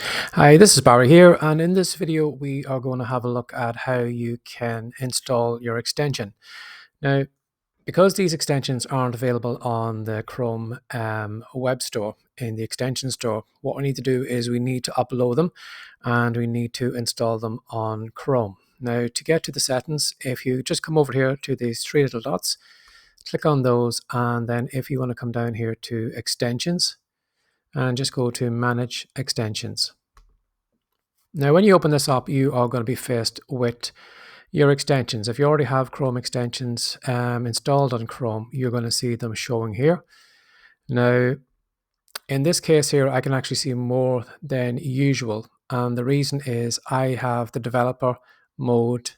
Hi, this is Barry here, and in this video we are going to have a look at how you can install your extension. Now, because these extensions aren't available on the Chrome web store in the extension store, what we need to do is we need to upload them and we need to install them on Chrome. Now, to get to the settings, if you just come over here to these three little dots, click on those, and then if you want to come down here to extensions and just go to manage extensions. Now, when you open this up, you are going to be faced with your extensions. If you already have Chrome extensions installed on Chrome, you're going to see them showing here. Now, in this case here, I can actually see more than usual. And the reason is I have the developer mode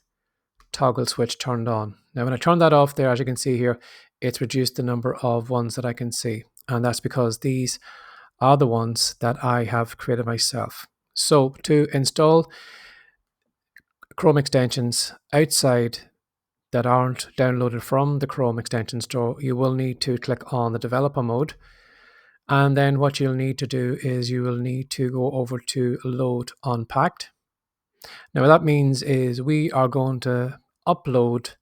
toggle switch turned on. Now, when I turn that off there, as you can see here, it's reduced the number of ones that I can see. And that's because these are the ones that I have created myself. So to install Chrome extensions outside that aren't downloaded from the Chrome extension store, you will need to click on the developer mode. And then what you'll need to do is you will need to go over to load unpacked. Now what that means is we are going to upload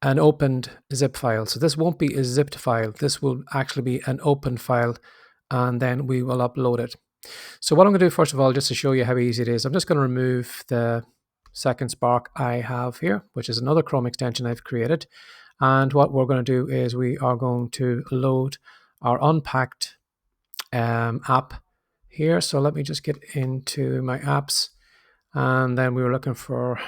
an opened zip file. So this won't be a zipped file. This will actually be an open file, and then we will upload it. So what I'm going to do first of all, just to show you how easy it is, I'm just going to remove the second Spark I have here, which is another Chrome extension I've created. And what we're going to do is we are going to load our unpacked app here. So let me just get into my apps, and then we were looking for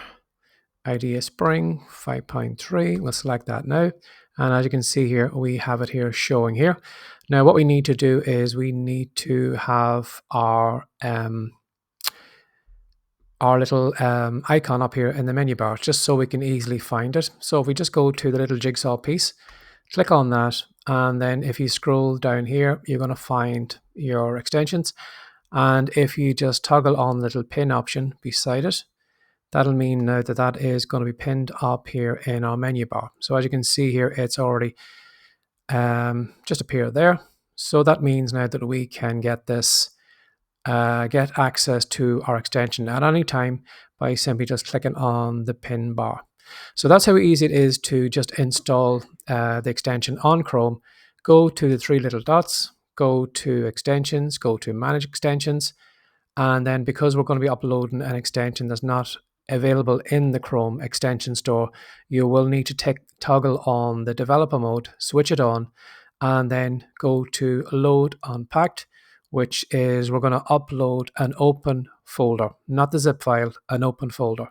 IDEA Spring 5.3. We'll select that now. And as you can see here, we have it here showing here. Now, what we need to do is we need to have our little icon up here in the menu bar, just so we can easily find it. So if we just go to the little jigsaw piece, click on that, and then if you scroll down here, you're going to find your extensions. And if you just toggle on the little pin option beside it, that'll mean now that that is going to be pinned up here in our menu bar. So as you can see here, it's already just appeared there. So that means now that we can get this, get access to our extension at any time by simply just clicking on the pin bar. So that's how easy it is to just install the extension on Chrome. Go to the three little dots, go to extensions, go to manage extensions, and then because we're going to be uploading an extension that's not available in the Chrome extension store, you will need to toggle on the developer mode, switch it on, and then go to load unpacked, which is we're going to upload an open folder, not the zip file, an open folder.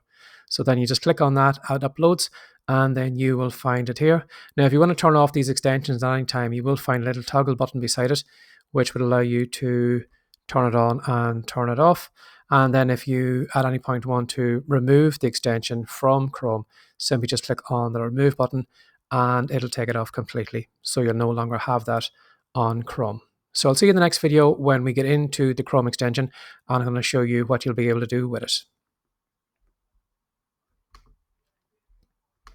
So then you just click on that, it uploads, and then you will find it here. Now, if you want to turn off these extensions at any time, you will find a little toggle button beside it, which would allow you to turn it on and turn it off. And then if you at any point want to remove the extension from Chrome, simply just click on the remove button and it'll take it off completely. So you'll no longer have that on Chrome. So I'll see you in the next video when we get into the Chrome extension, and I'm going to show you what you'll be able to do with it.